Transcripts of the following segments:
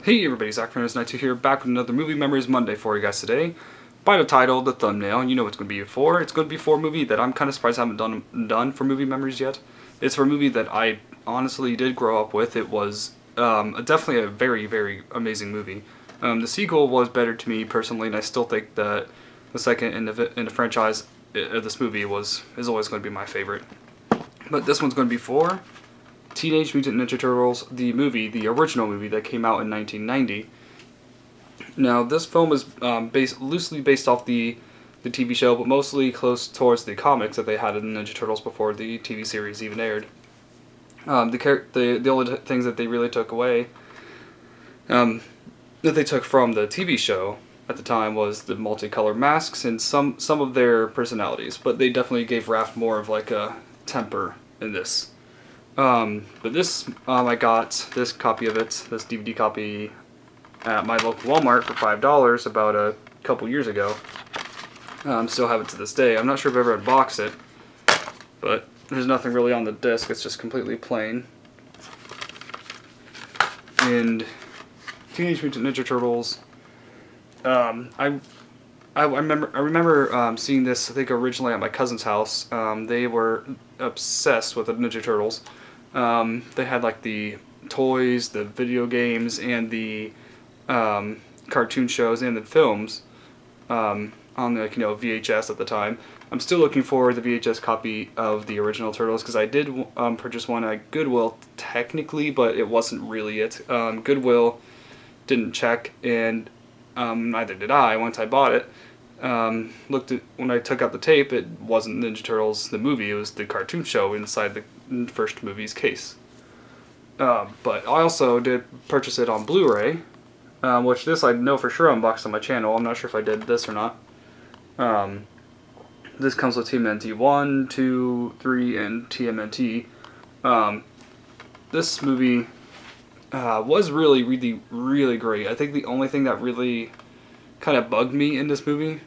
Hey everybody, Zach from Night2 here, back with another Movie Memories Monday for you guys today. By the title, the thumbnail, you know what it's going to be for. It's going to be for a movie that I'm kind of surprised I haven't done for Movie Memories yet. It's for a movie that I honestly did grow up with. It was definitely a very, very amazing movie. The sequel was better to me personally, and I still think that the second in the franchise of this movie is always going to be my favorite. But this one's going to be for Teenage Mutant Ninja Turtles, the movie, the original movie that came out in 1990. Now, this film is loosely based off the TV show, but mostly close towards the comics that they had in Ninja Turtles before the TV series even aired. The only things that they really took away, that they took from the TV show at the time, was the multicolored masks and some of their personalities, but they definitely gave Raph more of like a temper in this. But this, I got this copy of it, this DVD copy, at my local Walmart for $5 about a couple years ago. Still have it to this day. I'm not sure if I've ever unboxed it, but there's nothing really on the disc. It's just completely plain. And Teenage Mutant Ninja Turtles. I remember seeing this, I think, originally at my cousin's house. They were obsessed with the Ninja Turtles. They had like the toys, the video games, and the cartoon shows and the films on the VHS at the time. I'm still looking for the VHS copy of the original Turtles because I did purchase one at Goodwill technically, but it wasn't really it. Goodwill didn't check, and neither did I once I bought it. Looked at when I took out the tape, it wasn't Ninja Turtles the movie, it was the cartoon show inside the first movie's case. But I also did purchase it on Blu-ray, which this I know for sure unboxed on my channel. I'm not sure if I did this or not. This comes with TMNT 1, 2, 3, and TMNT. This movie was really, really, really great. I think the only thing that really kind of bugged me in this movie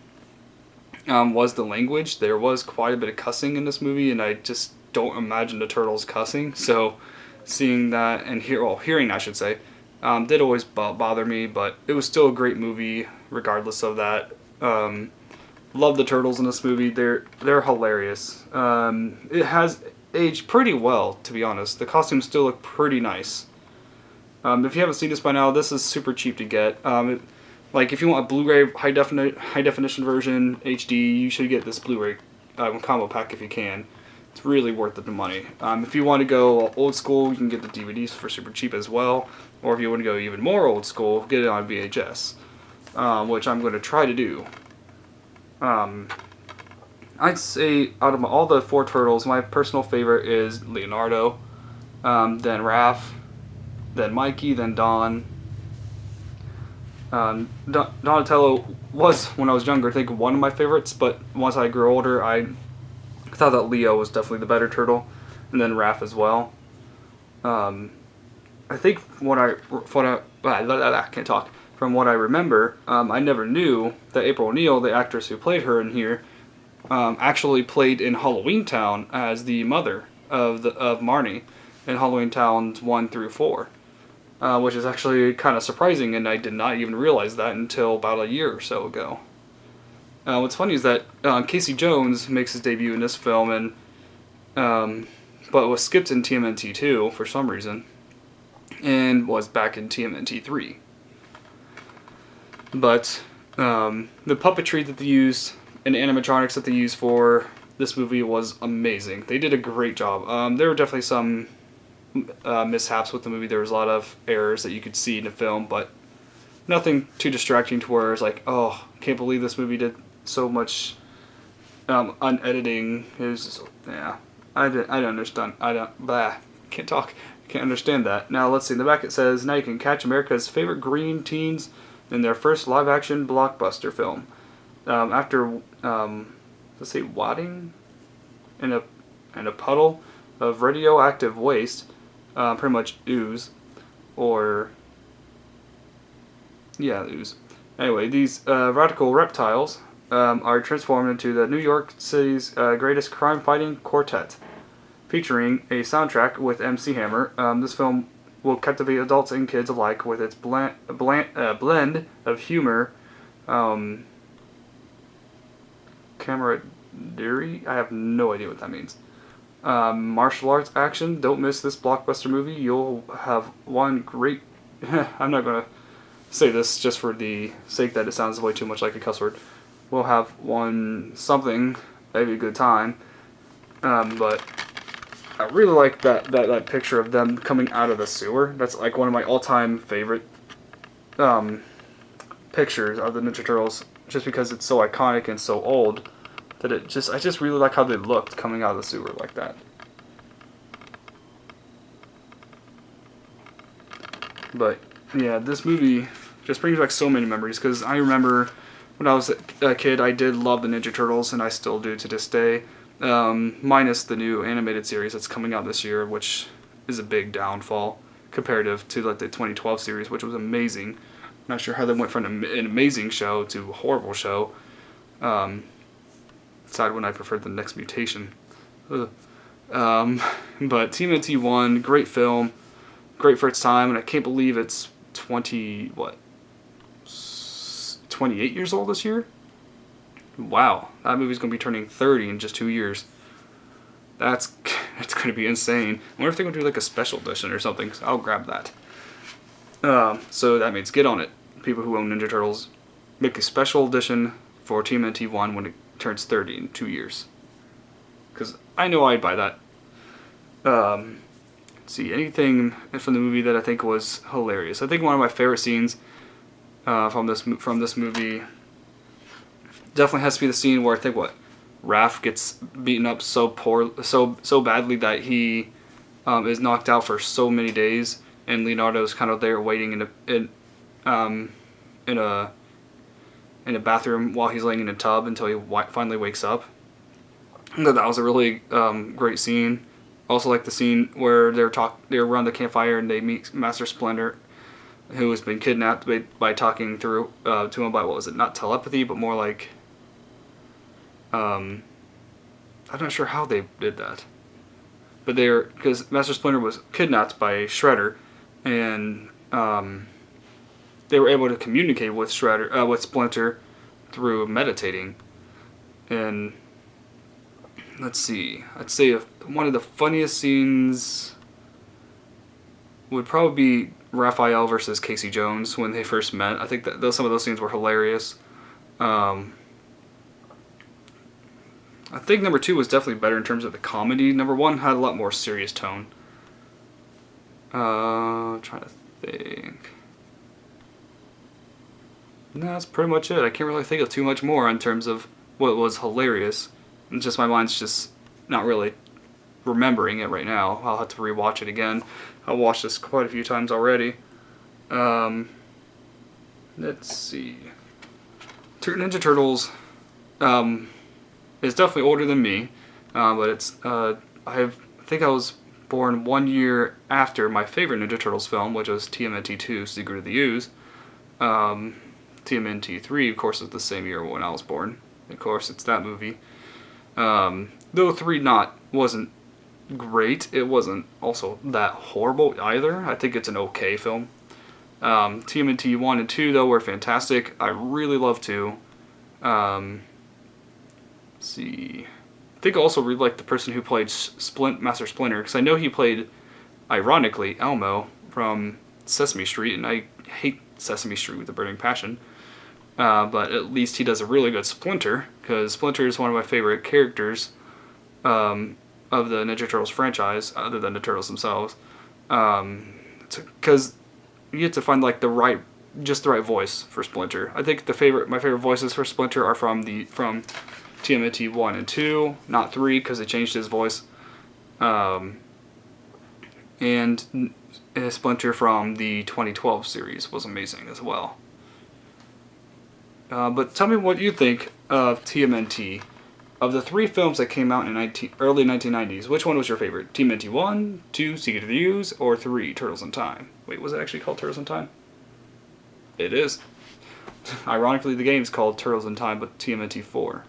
was the language. There was quite a bit of cussing in this movie, and I just don't imagine the Turtles cussing. So seeing that and hearing, I should say, did always bother me, but it was still a great movie regardless of that. Love the Turtles in this movie. They're hilarious. It has aged pretty well, to be honest. The costumes still look pretty nice. If you haven't seen this by now, this is super cheap to get. Like, if you want a Blu-ray high definition version, HD, you should get this Blu-ray combo pack if you can. It's really worth the money. If you want to go old school, you can get the DVDs for super cheap as well. Or if you want to go even more old school, get it on VHS, which I'm going to try to do. I'd say out of all the four Turtles, my personal favorite is Leonardo, then Raph, then Mikey, then Don. Donatello was, when I was younger, I think one of my favorites, but once I grew older, I thought that Leo was definitely the better turtle, and then Raph as well. I think from what I remember, I never knew that April O'Neil, the actress who played her in here, actually played in Halloween Town as the mother of Marnie in Halloween Towns 1 through 4. Which is actually kind of surprising, and I did not even realize that until about a year or so ago. What's funny is that Casey Jones makes his debut in this film, but was skipped in TMNT 2 for some reason, and was back in TMNT 3. But the puppetry that they used and animatronics that they used for this movie was amazing. They did a great job. There were definitely some mishaps with the movie. There was a lot of errors that you could see in the film, but nothing too distracting to where it's like, oh, can't believe this movie did so much unediting. It was just, yeah, I don't understand. Can't understand that. Now let's see. In the back it says, now you can catch America's favorite green teens in their first live-action blockbuster film. After let's see, wadding in a puddle of radioactive waste. Pretty much ooze, or yeah, ooze. Anyway, these radical reptiles are transformed into the New York City's greatest crime-fighting quartet, featuring a soundtrack with MC Hammer. This film will captivate adults and kids alike with its blend of humor, um, camaraderie. I have no idea what that means. Martial arts action. Don't miss this blockbuster movie. You'll have one great. I'm not gonna say this just for the sake that it sounds way too much like a cuss word. We'll have one something, maybe a good time. But I really like that picture of them coming out of the sewer. That's like one of my all-time favorite pictures of the Ninja Turtles, just because it's so iconic and so old that I just really like how they looked coming out of the sewer like that. But yeah, this movie just brings back so many memories, because I remember when I was a kid, I did love the Ninja Turtles, and I still do to this day. Minus the new animated series that's coming out this year, which is a big downfall comparative to like the 2012 series, which was amazing. Not sure how they went from an amazing show to a horrible show. Aside when I preferred the Next Mutation. But TMNT 1, great film, great for its time, and I can't believe it's 28 years old this year? Wow, that movie's going to be turning 30 in just 2 years. That's going to be insane. I wonder if they're going to do like a special edition or something, so I'll grab that. So that means get on it. People who own Ninja Turtles, make a special edition for TMNT 1 when it turns 30 in 2 years. Because I know I'd buy that. Let's see, anything from the movie that I think was hilarious. I think one of my favorite scenes from this movie definitely has to be the scene where I think Raph gets beaten up so badly that he is knocked out for so many days, and Leonardo's kind of there waiting in a bathroom while he's laying in a tub until he finally wakes up. I thought that was a really great scene. Also like the scene where they're around the campfire and they meet Master Splinter, who has been kidnapped by talking through to him by, what was it, not telepathy, but more like, I'm not sure how they did that. But because Master Splinter was kidnapped by Shredder, and they were able to communicate with with Splinter through meditating. And let's see, I'd say one of the funniest scenes would probably be Raphael versus Casey Jones when they first met. I think that some of those scenes were hilarious. I think number 2 was definitely better in terms of the comedy. Number 1 had a lot more serious tone. I'm trying to think. No, that's pretty much it. I can't really think of too much more in terms of what was hilarious. It's just my mind's just not really remembering it right now. I'll have to rewatch it again. I've watched this quite a few times already. Let's see. Ninja Turtles is definitely older than me, but it's I think I was born 1 year after my favorite Ninja Turtles film, which was TMNT 2, Secret of the Ooze. TMNT 3, of course, is the same year when I was born. Of course, it's that movie. Though 3 wasn't great, it wasn't also that horrible either. I think it's an okay film. TMNT 1 and 2, though, were fantastic. I really love 2. Let's see. I think I also really like the person who played Master Splinter, because I know he played, ironically, Elmo from Sesame Street, and I hate Sesame Street with a burning passion. But at least he does a really good Splinter, because Splinter is one of my favorite characters of the Ninja Turtles franchise, other than the Turtles themselves. Because you have to find like the right voice for Splinter. I think my favorite voices for Splinter are from TMNT 1 and 2, not 3, because they changed his voice. And Splinter from the 2012 series was amazing as well. But tell me what you think of TMNT. Of the 3 films that came out in early 1990s, which one was your favorite? TMNT 1, 2, Secret of the Ooze, or 3, Turtles in Time? Wait, was it actually called Turtles in Time? It is. Ironically, the game's called Turtles in Time, but TMNT 4.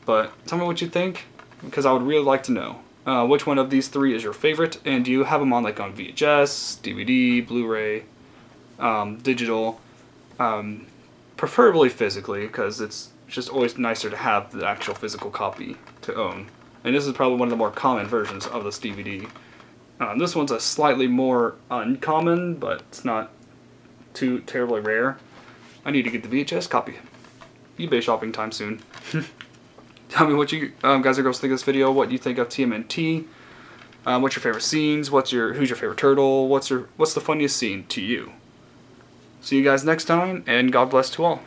But tell me what you think, because I would really like to know. Which one of these three is your favorite, and do you have them on like on VHS, DVD, Blu-ray, digital, preferably physically, because it's just always nicer to have the actual physical copy to own. And this is probably one of the more common versions of this DVD. This one's a slightly more uncommon, but it's not too terribly rare. I need to get the VHS copy. eBay shopping time soon. Tell me what you guys and girls think of this video. What do you think of TMNT? What's your favorite scenes? Who's your favorite turtle? What's the funniest scene to you? See you guys next time, and God bless to all.